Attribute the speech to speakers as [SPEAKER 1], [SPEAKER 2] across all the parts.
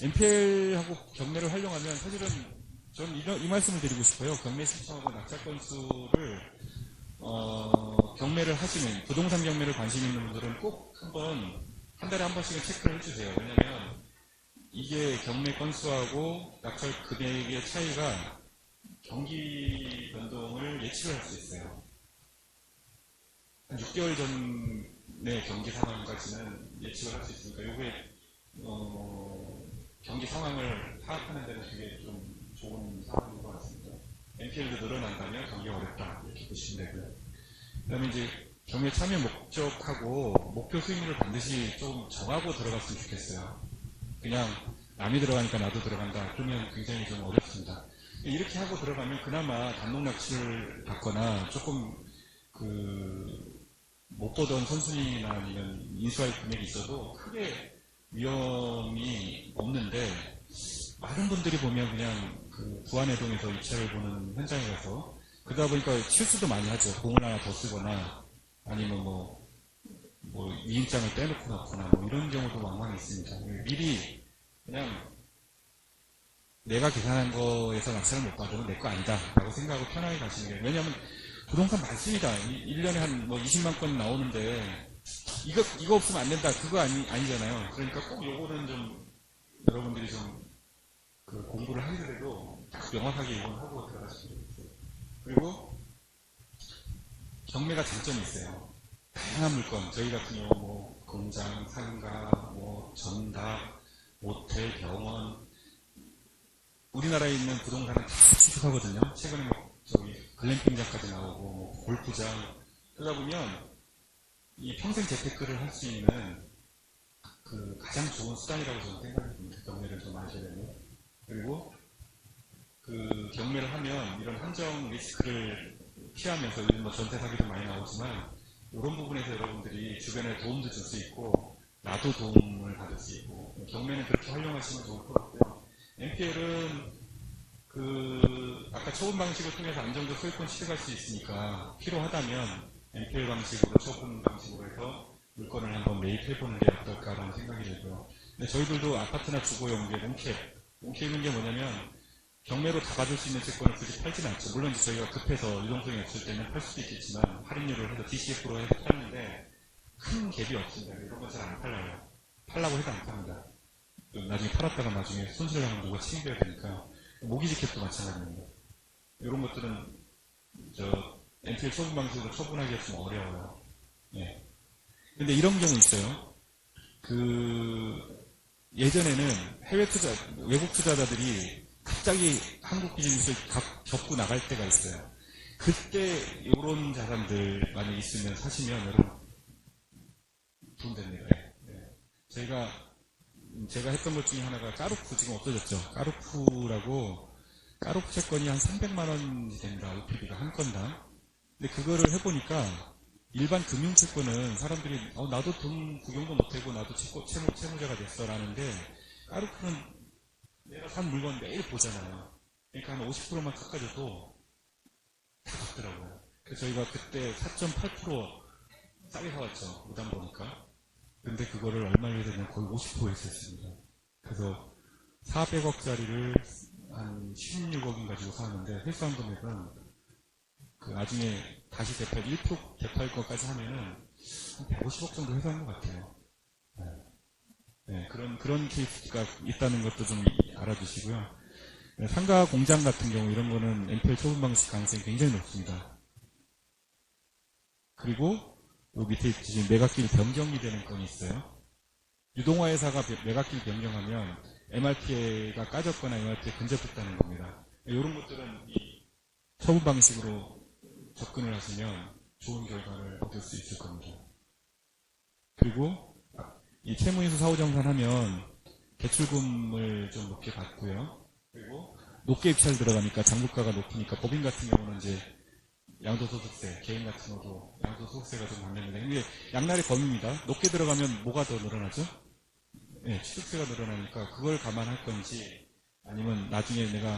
[SPEAKER 1] MPL하고 경매를 활용하면 사실은 저는 이 말씀을 드리고 싶어요. 경매 신청하고 낙찰 건수를 경매를 하시는 부동산 경매를 관심 있는 분들은 꼭 한 달에 한 번씩은 체크를 해주세요. 왜냐하면 이게 경매 건수하고 낙찰 금액의 차이가 경기 변동을 예측을 할 수 있어요. 한 6개월 전의 경기 상황까지는 예측을 할 수 있으니까 이게 경기 상황을 파악하는 데는 되게 좀 좋은 상황인 것 같습니다. NPL도 늘어난다면 경기가 어렵다 이렇게 보시면 되고요. 그 다음에 이제 경매 참여 목적하고 목표 수익률을 반드시 좀 정하고 들어갔으면 좋겠어요. 그냥 남이 들어가니까 나도 들어간다. 그러면 굉장히 좀 어렵습니다. 이렇게 하고 들어가면 그나마 단독 낚시를 받거나 조금 못 보던 선순위나 아니면 인수할 금액이 있어도 크게 위험이 없는데 많은 분들이 보면 그냥 부안해동에서 입찰을 보는 현장에 가서 그러다 보니까 실수도 많이 하죠. 공을 하나 더 쓰거나 아니면 위임장을 떼놓고 넣거나 이런 경우도 왕왕 있습니다. 미리 그냥 내가 계산한 거에서 낙찰을 못 받으면 내 거 아니다 라고 생각하고 편하게 가시는 게, 왜냐하면 부동산 많습니다. 1년에 한 20만 건 나오는데 이거 없으면 안 된다 그거 아니잖아요. 그러니까 꼭 요거는 좀 여러분들이 좀 공부를 하더라도 딱 명확하게 이건 하고 들어가시면 되겠어요. 그리고 경매가 장점이 있어요. 다양한 물건, 저희 같은 경우 공장, 상가, 전답, 모텔, 병원, 우리나라에 있는 부동산은 다 취득하거든요. 최근에 글램핑장까지 나오고 골프장. 그러다 보면 이 평생 재테크를 할 수 있는 가장 좋은 수단이라고 저는 생각이 듭니다. 경매를 좀 하셔야 되고. 그리고 경매를 하면 이런 한정 리스크를 피하면서 요즘 전세 사기도 많이 나오지만 이런 부분에서 여러분들이 주변에 도움도 줄 수 있고 나도 도움을 받을 수 있고 경매는 그렇게 활용하시면 좋을 것 같고요. NPL은 아까 처분 방식을 통해서 안정적 소유권 취득할 수 있으니까 필요하다면 NPL 방식으로 처분 방식으로 해서 물건을 한번 매입해보는 게 어떨까라는 생각이 들고요. 근데 저희들도 아파트나 주거용 몽캡인 게 뭐냐면 경매로 다 받을 수 있는 채권을 굳이 팔지는 않죠. 물론 저희가 급해서 유동성이 없을 때는 팔 수도 있겠지만 할인율을 해서 DCF로 해서 파는데 큰 갭이 없습니다. 이런 건 잘 안 팔려요. 팔라고 해도 안 팝니다. 나중에 팔았다가 나중에 손실을 하면 누가 책임져야 되니까. 모기지켓도 마찬가지입니다. 이런 것들은 NPL 처분 방식으로 처분하기가 좀 어려워요. 예. 근데 이런 경우 있어요. 예전에는 외국 투자자들이 갑자기 한국 비즈니스를 접고 나갈 때가 있어요. 그때 이런 자산들 만약 있으면 사시면 여러분 도움됩니다. 제가 했던 것 중에 하나가 까루프, 지금 없어졌죠. 까루프 채권이 한 300만 원이 됩니다. LPB가 한 건당. 근데 그거를 해보니까 일반 금융채권은 사람들이 나도 돈 구경도 못하고 나도 채무자가 됐어 라는데 까루프는 내가 산 물건 매일 보잖아요. 그러니까 한 50%만 깎아줘도 다 갚더라고요. 그래서 저희가 그때 4.8% 싸게 사왔죠. 무담 보니까. 근데 그거를 얼마에 되면 거의 50% 했었습니다. 그래서 400억짜리를 한 16억인 가지고 사왔는데 회수한 금액은 나중에 다시 1% 대파할 것까지 하면은 한 150억 정도 회수한 것 같아요. 네, 그런 케이스가 있다는 것도 좀 알아두시고요. 네, 상가 공장 같은 경우 이런 거는 NPL 처분 방식 가능성이 굉장히 높습니다. 그리고 요 밑에 지금 매각길 변경이 되는 건이 있어요. 유동화 회사가 매각길 변경하면 MRP가 까졌거나 MRP에 근접했다는 겁니다. 이런 것들은 이 처분 방식으로 접근을 하시면 좋은 결과를 얻을 수 있을 겁니다. 그리고 이 채무인수 사후정산하면 대출금을 좀 높게 받고요. 그리고 높게 입찰 들어가니까 장부가가 높으니까 법인 같은 경우는 이제 양도소득세, 개인 같은 경우도 양도소득세가 좀 받는데, 근데 양날의 검입니다. 높게 들어가면 뭐가 더 늘어나죠? 네, 취득세가 늘어나니까 그걸 감안할 건지 아니면 나중에 내가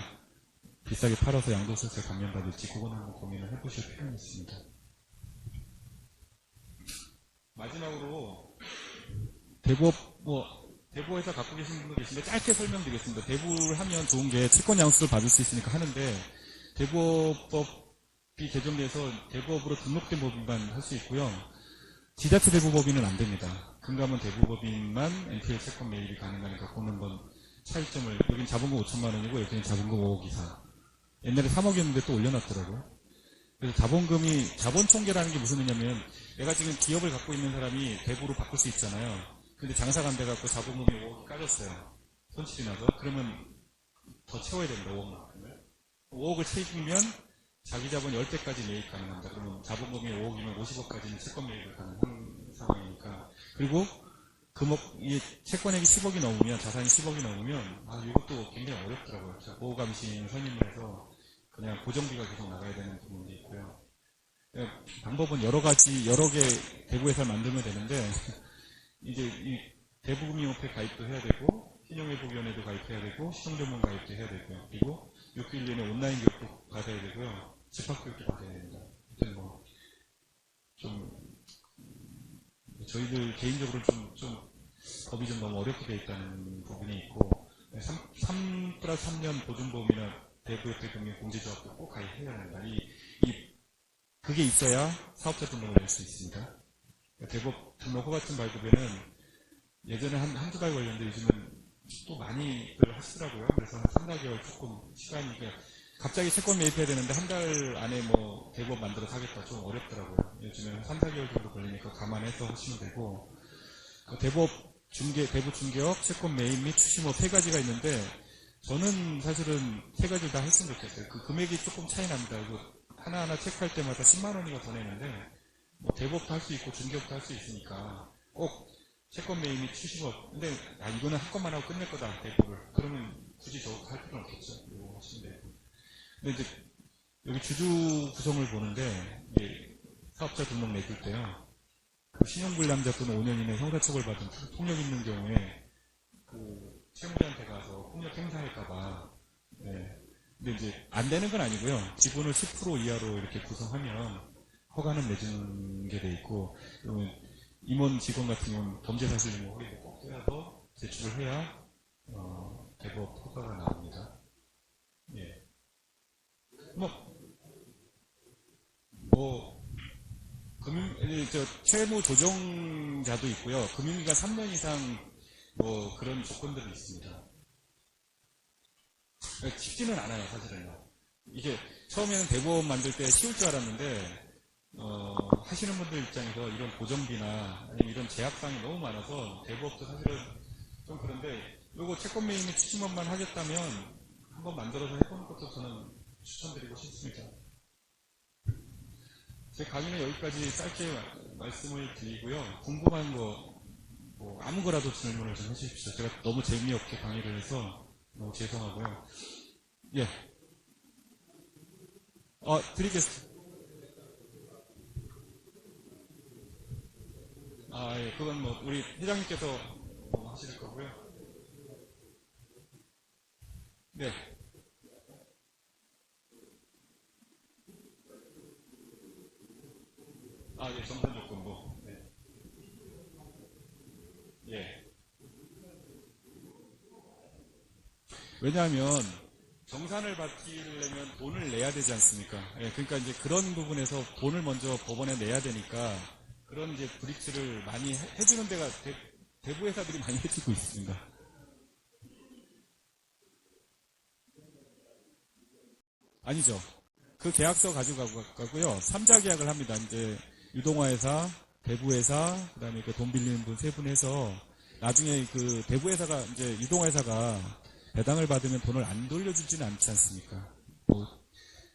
[SPEAKER 1] 비싸게 팔아서 양도소득세 감면받을지 그거는 한번 고민을 해보실 필요는 있습니다. 마지막으로 대부 회사 갖고 계신 분도 계신데 짧게 설명드리겠습니다. 대부를 하면 좋은 게 채권 양수를 받을 수 있으니까 하는데 대부업법이 개정돼서 대부업으로 등록된 법인만 할 수 있고요. 지자체 대부법인은 안 됩니다. 금감원 대부법인만 NPL 채권 매입이 가능하니까 그거는 한번 차이점을, 여긴 자본금 5천만 원이고 여기는 자본금 5억 이상. 옛날에 3억이었는데 또 올려놨더라고요. 그래서 자본총계라는 게 무슨 의미냐면 내가 지금 기업을 갖고 있는 사람이 대부로 바꿀 수 있잖아요. 근데 장사가 안 돼갖고 자본금이 5억이 까졌어요. 손실이 나서. 그러면 더 채워야 됩니다. 5억을 채우면 자기 자본 10배까지 매입 가능합니다. 그러면 자본금이 5억이면 50억까지는 채권 매입이 가능한 상황이니까. 그리고 이 채권액이 10억이 넘으면, 자산이 10억이 넘으면, 이것도 굉장히 어렵더라고요. 보호감신 선임을 해서 그냥 고정비가 계속 나가야 되는 부분도 있고요. 방법은 여러 개 대부회사를 만들면 되는데, 이제 이 대부금융협회 가입도 해야 되고, 신용회복위원회도 가입해야 되고, 시청전문 가입도 해야 되고요. 그리고 6교 1년에 온라인 교육도 받아야 되고요. 집합교육도 받아야 됩니다. 저희들 개인적으로 법이 좀 너무 어렵게 되어 있다는 부분이 있고, 3+3년 보증보험이나 대부협회 금융 공제조합도 꼭 가입해야 합니다. 그게 있어야 사업자 등록을 낼 수 있습니다. 대부업 등록 허가증 발급에는 예전에 한두 달 걸렸는데 요즘은 또 많이들 하시더라고요. 그래서 한 3-4개월 조금 시간이, 갑자기 채권 매입해야 되는데 한 달 안에 대부업 만들어서 하겠다. 좀 어렵더라고요. 요즘에 3-4개월 정도 걸리니까 감안해서 하시면 되고, 대부 중개업, 채권 매입 및 추심업 3가지가 있는데, 저는 사실은 3가지 다 했으면 좋겠어요. 그 금액이 조금 차이 납니다. 하나하나 체크할 때마다 10만 원이가 더 내는데, 대부업도 할 수 있고 중개업도 할 수 있으니까, 꼭 채권 매입 및 추심업. 근데, 이거는 한 건만 하고 끝낼 거다, 대부를. 그러면 굳이 저거 할 필요는 없겠죠. 이거 하시면 되고. 근데 이제, 여기 주주 구성을 보는데, 사업자 등록 내줄 때요. 신용불량자 또는 5년 이내 형사처벌받은 폭력 있는 경우에 채무자한테 가서 폭력 행사할까봐. 근데 이제 안 되는 건 아니고요. 지분을 10% 이하로 이렇게 구성하면 허가는 내주는 게 돼 있고, 임원 직원 같은 경우는 범죄 사실 증거 확인을 꼭 해서 제출을 해야 대부업 허가가 나옵니다. 채무 조정자도 있고요. 금융기간 3년 이상 그런 조건들이 있습니다. 쉽지는 않아요, 사실은. 이게 처음에는 대부업 만들 때 쉬울 줄 알았는데 하시는 분들 입장에서 이런 보정비나 아니면 이런 제약사항이 너무 많아서 대부업도 사실은 좀 그런데, 요거 채권 매입 및 추심업만 하겠다면 한번 만들어서 해보는 것도 저는 추천드리고 싶습니다. 제 강의는 여기까지 짧게 말씀을 드리고요. 궁금한 거 아무 거라도 질문을 좀 해주십시오. 제가 너무 재미없게 강의를 해서 너무 죄송하고요. 드리겠습니다. 그건 우리 회장님께서 하실 거고요. 네. 정산 조건부. 왜냐하면 정산을 받기려면 돈을 내야 되지 않습니까? 그러니까 이제 그런 부분에서 돈을 먼저 법원에 내야 되니까 그런 이제 브릿지를 많이 해주는 데가 대부 회사들이 많이 해주고 있습니다. 아니죠. 그 계약서 가지고 가고요. 3자 계약을 합니다. 이제 유동화회사, 대부회사, 그다음에 돈 빌리는 분 3분 해서 나중에 대부회사가 이제 유동화회사가 배당을 받으면 돈을 안 돌려주지는 않지 않습니까?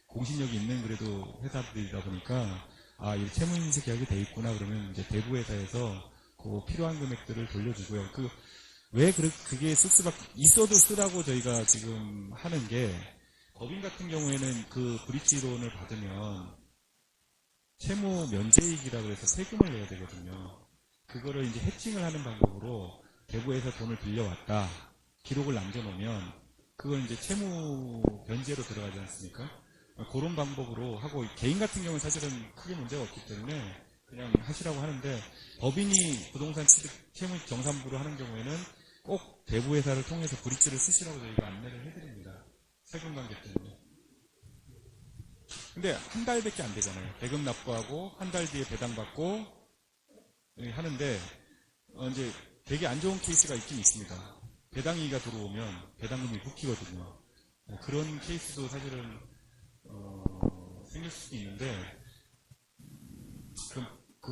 [SPEAKER 1] 공신력이 있는 그래도 회사들이다 보니까 이 채무인식 계약이 돼 있구나 그러면 이제 대부회사에서 필요한 금액들을 돌려주고요. 왜 그게 쓸 수밖에 있어도 쓰라고 저희가 지금 하는 게, 법인 같은 경우에는 브릿지론을 받으면 채무 면제이익이라고 해서 세금을 내야 되거든요. 그거를 이제 해칭을 하는 방법으로 대부에서 돈을 빌려왔다. 기록을 남겨놓으면 그건 이제 채무 변제로 들어가지 않습니까? 그런 방법으로 하고, 개인 같은 경우는 사실은 크게 문제가 없기 때문에 그냥 하시라고 하는데, 법인이 부동산 취득 채무 정산부로 하는 경우에는 꼭 대부회사를 통해서 브릿지를 쓰시라고 저희가 안내를 해드립니다. 세금 관계 때문에. 근데 한 달밖에 안 되잖아요. 대금 납부하고 한 달 뒤에 배당받고 하는데 이제 되게 안 좋은 케이스가 있긴 있습니다. 배당이가 들어오면 배당금이 묶이거든요. 그런 케이스도 사실은 생길 수도 있는데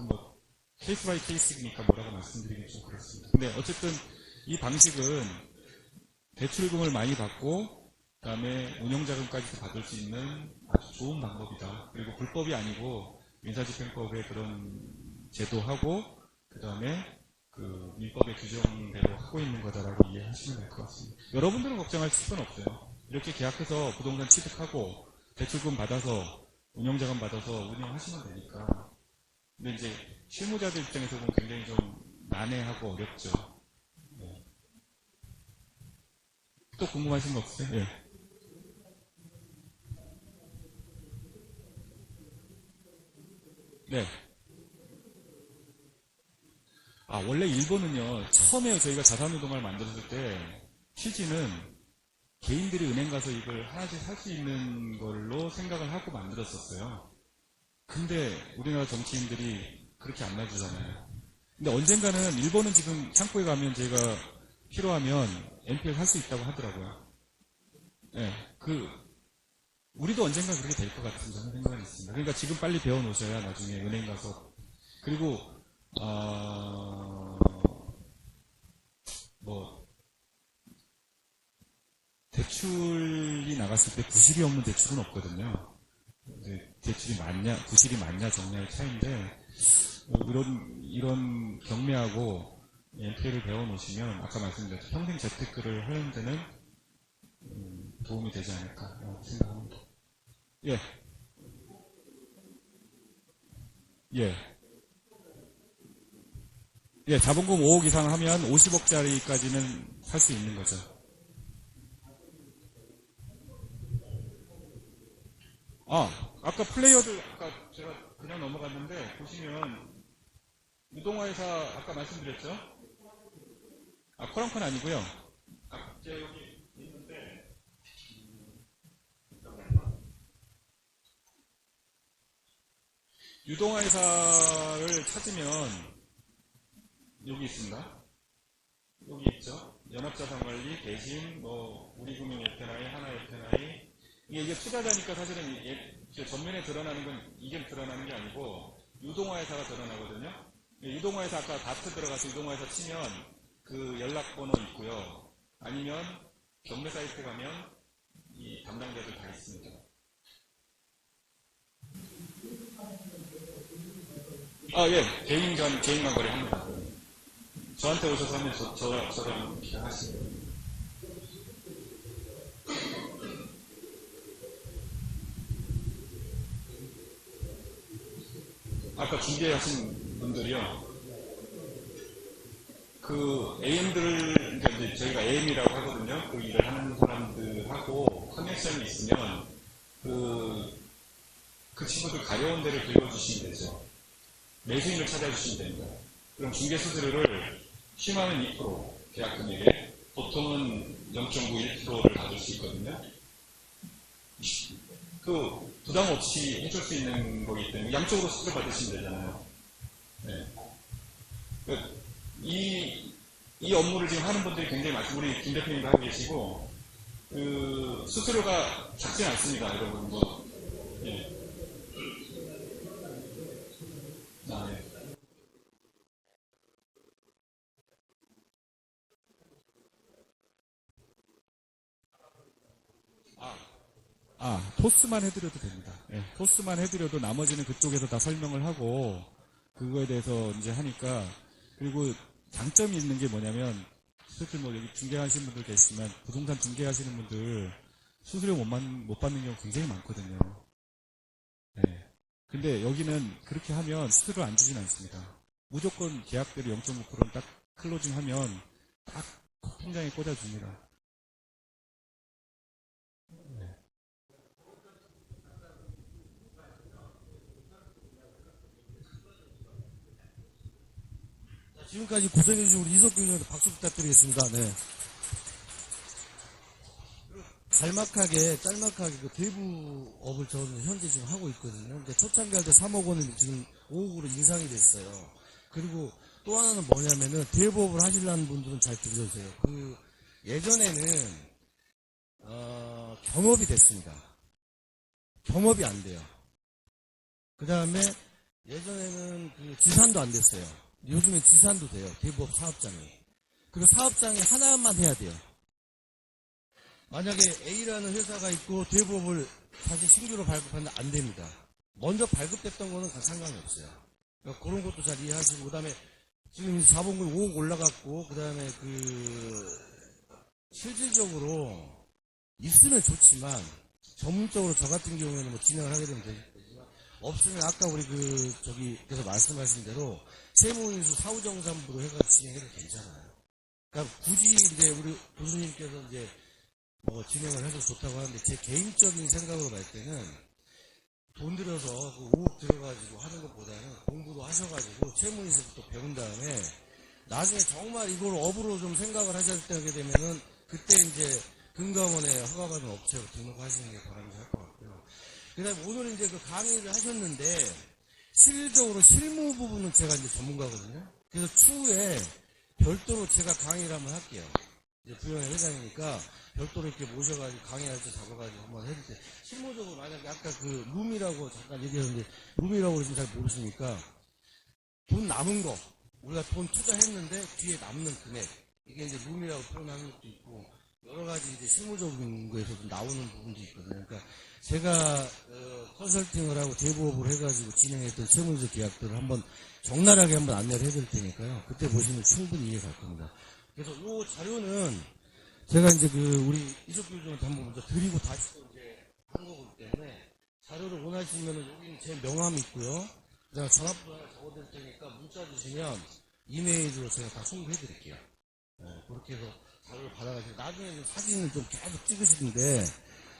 [SPEAKER 1] 뭐 케이스 바이 케이스니까 뭐라고 말씀드리기 좀 그렇습니다. 근데 어쨌든 이 방식은 대출금을 많이 받고 그다음에 운영자금까지도 받을 수 있는 아주 좋은 방법이다. 그리고 불법이 아니고 민사집행법의 그런 제도하고 그다음에 그 민법의 규정대로 하고 있는 거다라고 이해하시면 될 것 같습니다. 여러분들은 걱정할 필요는 없어요. 이렇게 계약해서 부동산 취득하고 대출금 받아서 운영자금 받아서 운영하시면 되니까. 근데 이제 실무자들 입장에서 보면 굉장히 좀 난해하고 어렵죠. 네. 또 궁금하신 거 없어요? 예. 네. 원래 일본은요, 처음에 저희가 자산노동을 만들었을 때, 취지는 개인들이 은행 가서 이걸 하나씩 살 수 있는 걸로 생각을 하고 만들었었어요. 근데 우리나라 정치인들이 그렇게 안 놔주잖아요. 근데 언젠가는 일본은 지금 창고에 가면 제가 필요하면 NPL 할 수 있다고 하더라고요. 네, 우리도 언젠가 그렇게 될 것 같은 저는 생각이 있습니다. 그러니까 지금 빨리 배워 놓으셔야 나중에 은행 가서. 그리고, 뭐, 대출이 나갔을 때 부실이 없는 대출은 없거든요. 대출이 많냐, 부실이 많냐, 적냐의 차이인데, 이런 경매하고 NPL을 배워놓으시면, 아까 말씀드렸죠. 평생 재테크를 하는 데는 도움이 되지 않을까 생각합니다. 예, 예. 예, 자본금 5억 이상 하면 50억짜리까지는 살 수 있는 거죠. 아까 플레이어들, 아까 제가 그냥 넘어갔는데, 보시면, 유동화회사, 아까 말씀드렸죠? 코랑콘 아니고요. 제가 여기 있는데, 유동화회사를 찾으면, 여기 있습니다. 여기 있죠? 연합자산관리, 대신, 뭐, 우리금융FNI, 하나FNI. 이게 투자자니까 사실은 전면에 드러나는 건 이게 드러나는 게 아니고, 유동화회사가 드러나거든요. 유동화회사 아까 다트 들어가서 유동화회사 치면 그 연락번호 있고요. 아니면 경매 사이트 가면 이 담당자들 다 있습니다. 예. 개인간 거래 합니다. 저한테 오셔서 하면 저랑 하시고요. 아까 중개하신 분들이요. 그 AM들, 이제 저희가 AM이라고 하거든요. 그 일을 하는 사람들하고 커넥션이 있으면 그 친구들 가려운 데를 긁어주시면 되죠. 매수인을 찾아주시면 됩니다. 그럼 중개 수수료를 10만원 2% 계약 금액에 보통은 0.91%를 받을 수 있거든요. 부담 없이 해줄 수 있는 거기 때문에 양쪽으로 수수료 받으시면 되잖아요. 네. 이 업무를 지금 하는 분들이 굉장히 많죠. 우리 김 대표님도 하고 계시고, 수수료가 작지 않습니다, 여러분. 예. 네. 토스만 해드려도 됩니다. 예, 토스만 해드려도 나머지는 그쪽에서 다 설명을 하고, 그거에 대해서 이제 하니까, 그리고 장점이 있는 게 뭐냐면, 실제 뭐 여기 중개하시는 분들 계시지만, 부동산 중개하시는 분들, 수수료 못 받는 경우 굉장히 많거든요. 예. 근데 여기는 그렇게 하면 수수료 안 주진 않습니다. 무조건 계약대로 0.5%는 딱 클로징 하면, 딱 통장에 꽂아줍니다.
[SPEAKER 2] 지금까지 고생해주신 우리 이석규 의원님께 박수 부탁드리겠습니다. 네. 짤막하게 그 대부업을 저는 현재 지금 하고 있거든요. 근데 초창기 할 때 3억 원은 지금 5억으로 인상이 됐어요. 그리고 또 하나는 뭐냐면은 대부업을 하시려는 분들은 잘 들으세요. 그 예전에는 겸업이 됐습니다. 겸업이 안 돼요. 그 다음에 예전에는 그 지산도 안 됐어요. 요즘엔 지산도 돼요. 대부업 사업장이. 그리고 사업장이 하나만 해야 돼요. 만약에 A라는 회사가 있고 대부업을 다시 신규로 발급하는데 안 됩니다. 먼저 발급됐던 거는 상관이 없어요. 그러니까 그런 것도 잘 이해하시고, 그 다음에 지금 4번군 5억 올라갔고, 그 다음에 실질적으로 있으면 좋지만, 전문적으로 저 같은 경우에는 뭐 진행을 하게 되면 되지만, 없으면 아까 우리 께서 말씀하신 대로 세무인수 사후정산부로 해가지고 진행해도 괜찮아요. 그러니까 굳이 이제 우리 교수님께서 이제 진행을 해서 좋다고 하는데, 제 개인적인 생각으로 볼 때는 돈 들여서 그 5억 들어가지고 하는 것보다는 공부도 하셔가지고 세무인수부터 배운 다음에 나중에 정말 이걸 업으로 좀 생각을 하실 때 하게 되면은 그때 이제 금감원에 허가받은 업체로 등록하시는 게 바람직할 것 같고요. 그 다음에 오늘 이제 그 강의를 하셨는데, 실질적으로 실무 부분은 제가 이제 전문가거든요. 그래서 추후에 별도로 제가 강의를 한번 할게요. 이제 부영회 회장이니까 별도로 이렇게 모셔가지고 강의할 때 잡아가지고 한번 해줄 때, 실무적으로 만약에 아까 그 룸이라고 잠깐 얘기했는데, 룸이라고 지금 잘 모르시니까, 돈 남은 거, 우리가 돈 투자했는데 뒤에 남는 금액, 이게 이제 룸이라고 표현하는 것도 있고, 여러 가지 이제 실무적인 거에서도 나오는 부분도 있거든요. 그러니까 제가 컨설팅을 하고 대부업을 해가지고 진행했던 세무적 계약들을 한번 적나라하게 한번 안내를 해드릴 테니까요. 그때 보시면 충분히 이해 갈 겁니다. 그래서 이 자료는 제가 이제 우리 이석규 교수한테 한번 먼저 드리고 다시 또 이제 한 거기 때문에, 자료를 원하시면은 여기는 제 명함이 있고요. 제가 전화번호 하나 적어드릴 테니까 문자 주시면 이메일로 제가 다 송부해 드릴게요. 그렇게 해서 자료를 받아가지고 나중에는 사진을 좀 계속 찍으시는데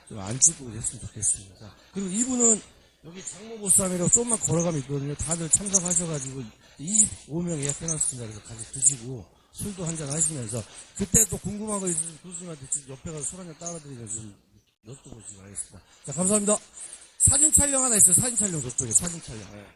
[SPEAKER 2] 좀 안 찍고 했으면 좋겠습니다. 자, 그리고 이분은 여기 장모보쌈이라고 좀만 걸어가면 있거든요. 다들 참석하셔가지고 25명 예약해놨습니다. 그래서 같이 드시고 술도 한잔 하시면서, 그때 또 궁금한 거 있으시면 교수님한테 옆에 가서 술 한잔 따라드리면서 좀 여쭤보시기 바라겠습니다. 자, 감사합니다. 사진 촬영 하나 있어요. 사진 촬영 저쪽에 사진 촬영. 네.